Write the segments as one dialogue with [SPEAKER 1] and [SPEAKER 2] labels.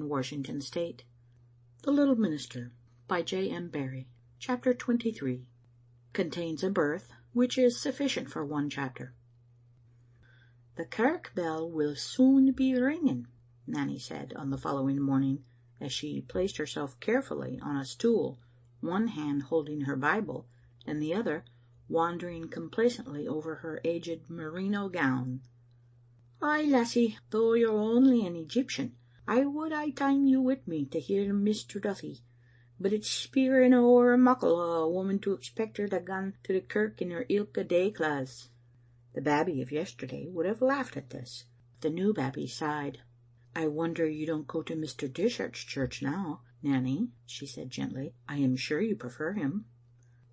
[SPEAKER 1] in Washington State. The Little Minister by J. M. Barrie. Chapter 23. Contains a birth, which is sufficient for one chapter. "The kirk bell will soon be ringing," Nanny said on the following morning, as she placed herself carefully on a stool, one hand holding her Bible, and the other wandering complacently over her aged merino gown. "Ay, lassie, though you're only an Egyptian, I would I time you with me to hear Mr. Duthie, but it's speiring ower muckle o' a woman to expect her to gang to the kirk in her ilka day claes." The babby of yesterday would have laughed at this. The new babby sighed. "I wonder you don't go to Mr. Dishart's church now, Nanny," she said gently. "I am sure you prefer him."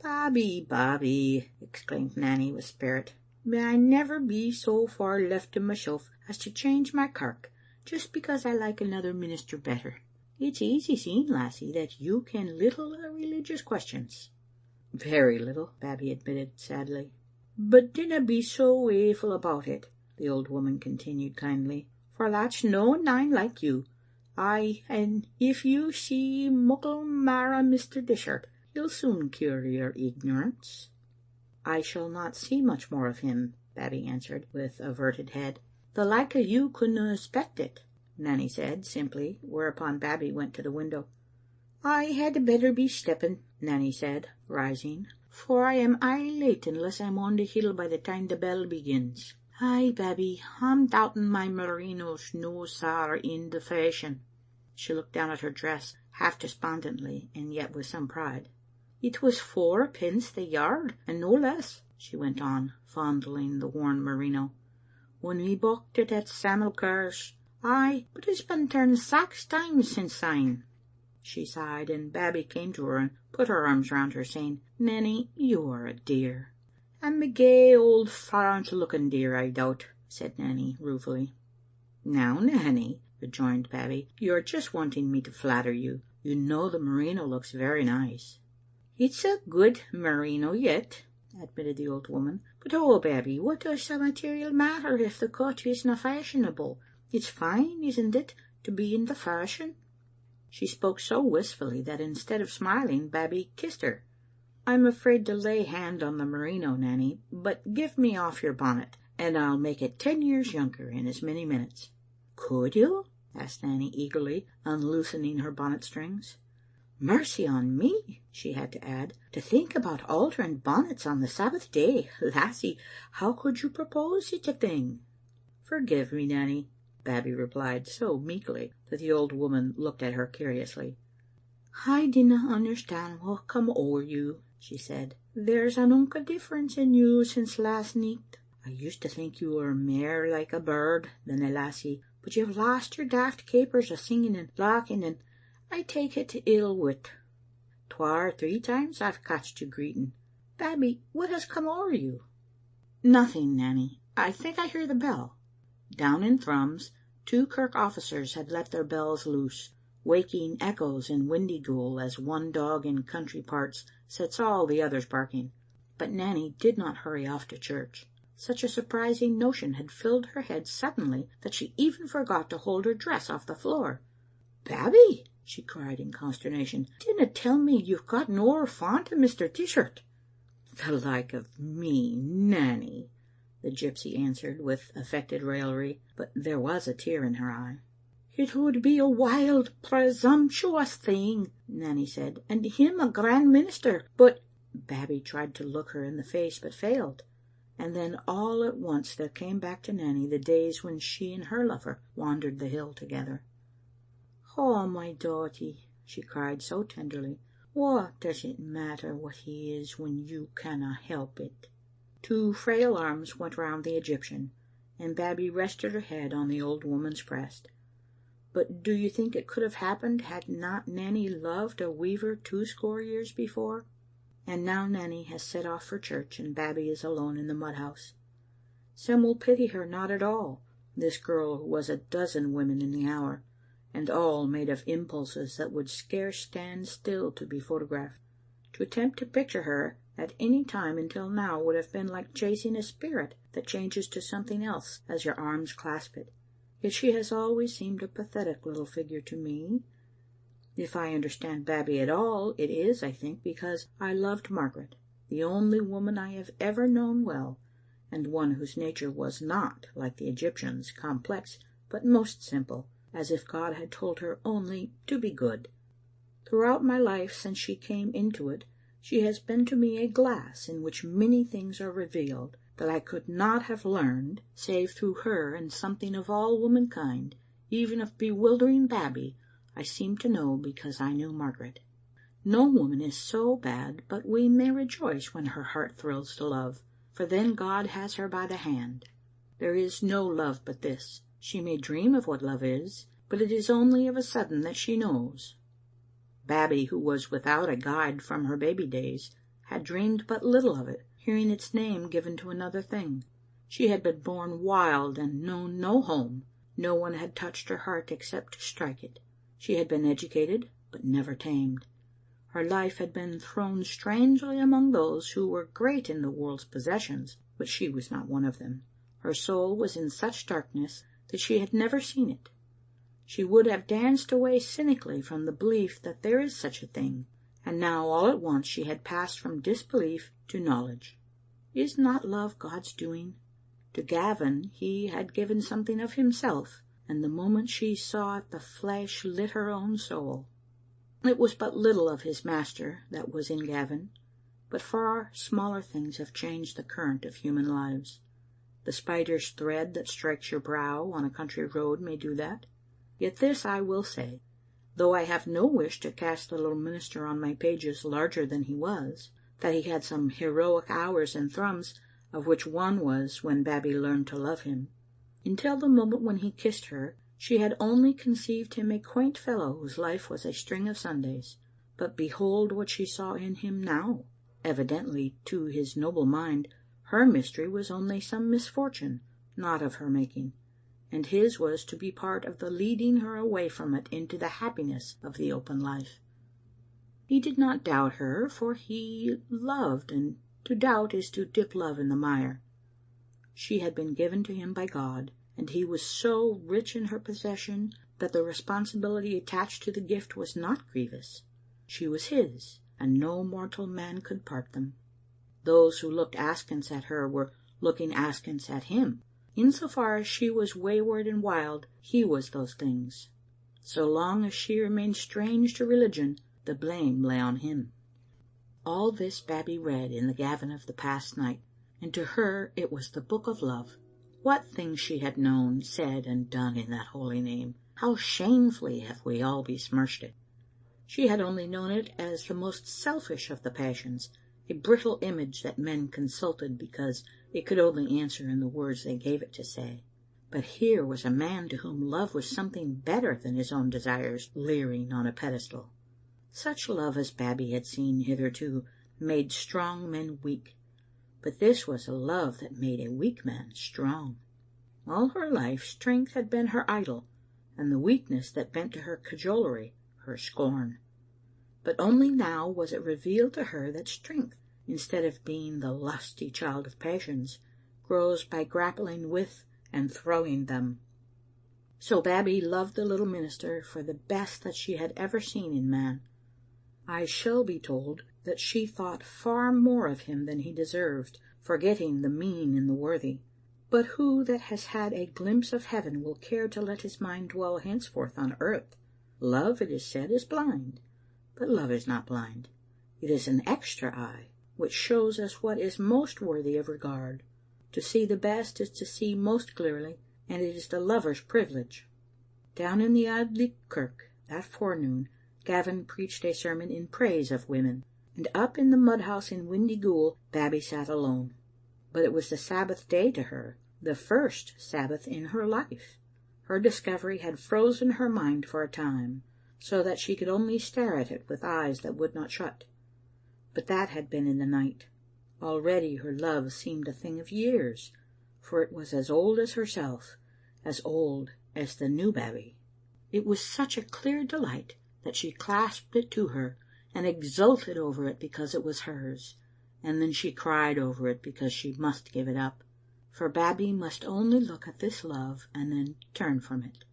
[SPEAKER 1] Babbie," exclaimed Nanny with spirit. "May I never be so far left to myself as to change my kirk just because I like another minister better. It's easy seen, lassie, that you ken little o' religious questions." "Very little," Babbie admitted sadly. "But dinna be so waeful about it," the old woman continued kindly, "for that's no nane like you. Ay, and if you see muckle mair o' Mr. Dishart, he'll soon cure your ignorance." "I shall not see much more of him," Babbie answered, with averted head. "The like o' you couldna expect it," Nanny said simply, whereupon Babbie went to the window. "I had better be stepping," Nanny said, rising, "for I am aye late unless I'm on the hill by the time the bell begins. Ay, Babbie, I'm doubting my merino's no sair in the fashion." She looked down at her dress, half despondently, and yet with some pride. "It was 4 pence the yard, and no less," she went on, fondling the worn merino, "when we bocht it at Sam'l Curr's. Ay, but it's been turned 6 times since syne." She sighed, and Babbie came to her and put her arms round her, saying, "Nanny, you are a dear." "I'm a gey old farrant looking dear, I doubt," said Nanny ruefully. "Now, Nanny," rejoined Babbie, "you are just wanting me to flatter you. You know the merino looks very nice." "It's a good merino yet," admitted the old woman, "but oh, Babbie, what does the material matter if the cut isna fashionable? It's fine, isn't it, to be in the fashion?" She spoke so wistfully that instead of smiling, Babbie kissed her. "I'm afraid to lay hand on the merino, Nanny, but give me off your bonnet, and I'll make it 10 years younger in as many minutes." "Could you?" asked Nanny eagerly, unloosening her bonnet strings. "Mercy on me," she had to add, "to think about altering bonnets on the Sabbath day. Lassie, how could you propose sic a thing?" "Forgive me, Nanny," Babbie replied so meekly that the old woman looked at her curiously. "I dinna understand what come ower you," she said. "There's an unca difference in you since last nicht. I used to think you were mair like a bird than a lassie, but you've lost your daft capers o' singing and laughing, and I take it ill wit. 2 or 3 times I've catched you greeting. Babbie, what has come ower you?" "Nothing, Nanny. I think I hear the bell." Down in Thrums, 2 kirk officers had let their bells loose, waking echoes in Windyghoul as one dog in country parts sets all the others barking. But Nanny did not hurry off to church. Such a surprising notion had filled her head suddenly that she even forgot to hold her dress off the floor. "Babbie," she cried in consternation, "dinna tell me you've gotten ower fond o' Mr. Dishart." "The like of me, Nanny," the gypsy answered with affected raillery, but there was a tear in her eye. "It would be a wild, presumptuous thing," Nanny said, "and him a grand minister, but—" Babbie tried to look her in the face, but failed. And then all at once there came back to Nanny the days when she and her lover wandered the hill together. "Oh, my dawtie," she cried so tenderly, "what does it matter what he is when you canna help it?" 2 frail arms went round the Egyptian, and Babbie rested her head on the old woman's breast. But do you think it could have happened had not Nanny loved a weaver 20 years before? And now Nanny has set off for church, and Babbie is alone in the mudhouse. Some will pity her not at all. This girl was a dozen women in the hour, and all made of impulses that would scarce stand still to be photographed. To attempt to picture her at any time until now would have been like chasing a spirit that changes to something else as your arms clasp it. Yet she has always seemed a pathetic little figure to me. If I understand Babbie at all, it is, I think, because I loved Margaret, the only woman I have ever known well, and one whose nature was not, like the Egyptians, complex, but most simple, as if God had told her only to be good. Throughout my life, since she came into it, she has been to me a glass in which many things are revealed that I could not have learned save through her, and something of all womankind, even of bewildering Babbie, I seem to know because I knew Margaret. No woman is so bad but we may rejoice when her heart thrills to love, for then God has her by the hand. There is no love but this. She may dream of what love is, but it is only of a sudden that she knows. Babbie, who was without a guide from her baby days, had dreamed but little of it, hearing its name given to another thing. She had been born wild and known no home. No one had touched her heart except to strike it. She had been educated, but never tamed. Her life had been thrown strangely among those who were great in the world's possessions, but she was not one of them. Her soul was in such darkness that she had never seen it. She would have danced away cynically from the belief that there is such a thing, and now all at once she had passed from disbelief to knowledge. Is not love God's doing? To Gavin he had given something of himself, and the moment she saw it the flash lit her own soul. It was but little of his master that was in Gavin, but far smaller things have changed the current of human lives. The spider's thread that strikes your brow on a country road may do that. Yet this I will say, though I have no wish to cast the little minister on my pages larger than he was, that he had some heroic hours and thrums, of which one was when Babbie learned to love him. Until the moment when he kissed her, she had only conceived him a quaint fellow whose life was a string of Sundays. But behold what she saw in him now. Evidently, to his noble mind, her mystery was only some misfortune, not of her making, and his was to be part of the leading her away from it into the happiness of the open life. He did not doubt her, for he loved, and to doubt is to dip love in the mire. She had been given to him by God, and he was so rich in her possession that the responsibility attached to the gift was not grievous. She was his, and no mortal man could part them. Those who looked askance at her were looking askance at him. Insofar as she was wayward and wild, he was those things. So long as she remained strange to religion, the blame lay on him. All this Babbie read in the Gavin of the past night, and to her it was the book of love. What things she had known, said, and done in that holy name! How shamefully have we all besmirched it! She had only known it as the most selfish of the passions, a brittle image that men consulted because it could only answer in the words they gave it to say. But here was a man to whom love was something better than his own desires leering on a pedestal. Such love as Babbie had seen hitherto made strong men weak, but this was a love that made a weak man strong. All her life strength had been her idol, and the weakness that bent to her cajolery her scorn. But only now was it revealed to her that strength, instead of being the lusty child of passions, grows by grappling with and throwing them. So Babbie loved the little minister for the best that she had ever seen in man. I shall be told that she thought far more of him than he deserved, forgetting the mean in the worthy. But who that has had a glimpse of heaven will care to let his mind dwell henceforth on earth? Love, it is said, is blind, but love is not blind. It is an extra eye, which shows us what is most worthy of regard. To see the best is to see most clearly, and it is the lover's privilege. Down in the Audiobook kirk that forenoon Gavin preached a sermon in praise of women, and up in the mudhouse in Windyghoul Babbie sat alone. But it was the Sabbath day to her, the first Sabbath in her life. Her discovery had frozen her mind for a time, so that she could only stare at it with eyes that would not shut. But that had been in the night. Already her love seemed a thing of years, for it was as old as herself, as old as the new Babbie. It was such a clear delight that she clasped it to her and exulted over it because it was hers, and then she cried over it because she must give it up. for Babbie must only look at this love and then turn from it.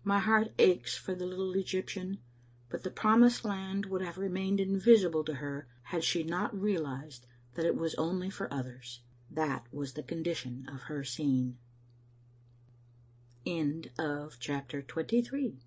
[SPEAKER 1] My heart aches for the little Egyptian, but the promised land would have remained invisible to her had she not realized that it was only for others. That was the condition of her seeing. End of chapter 23.